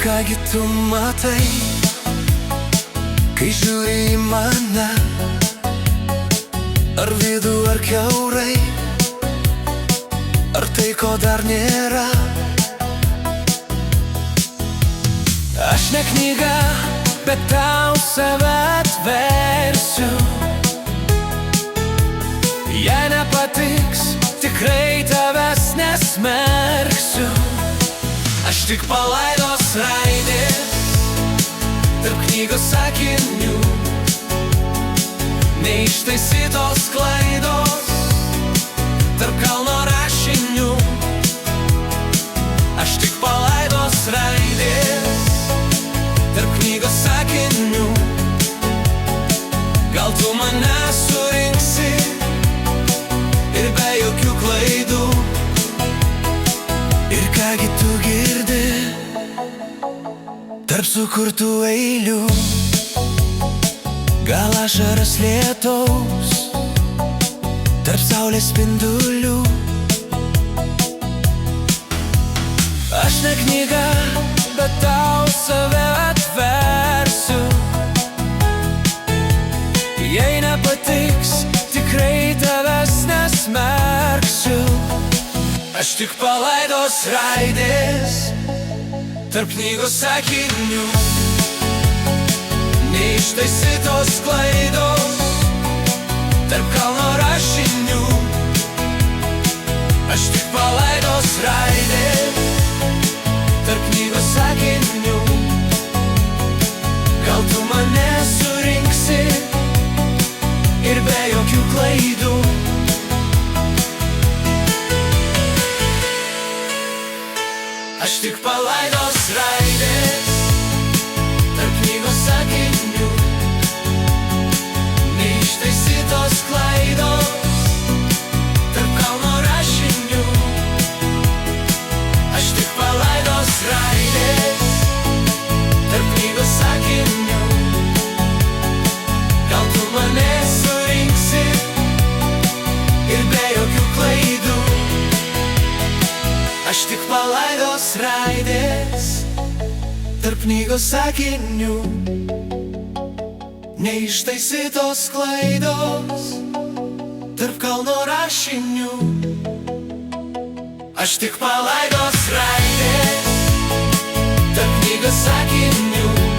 kągi tu matai, kai žiūri į mane? Ar vidų, ar kiaurai, ar tai, ko dar nėra? Aš ne knyga, bet tau save atversiu. Jei nepatiks, tikrai tavęs nesmerksiu. Aš tik palaidos raidės tarp knygos sakinių, neištaisytos klaidos tarp kalno rašinių. Aš tik palaidos raidės tarp knygos sakinių. Gal tu mane surinksi ir be jokių klaidų. Ir kągi tu girdi tarp sukurtų eilių? Gal ašaras lietaus tarp saulės spindulių? Aš ne knyga, bet tau save atversiu. Jei nepatiks, tikrai tavęs nesmerksiu. Aš tik palaidos raidės tarp knygos sakinių, neištaisytos klaidos tarp kalno rašinių. Aš tik palaidos raidės tarp knygos sakinių. Gal tu mane surinksi ir be jokių klaidų. Aš tik palaidos raidės tarp knygos sakinių, neištaisytos klaidos tarp kalno rašinių. Aš tik palaidos raidės tarp knygos sakinių. Gal tu mane surinksi ir be jokių klaidų. Aš tik palaidos raidės tarp knygos sakinių, neištaisytos klaidos tarp kalno rašinių. Aš tik palaidos raidės tarp knygos sakinių.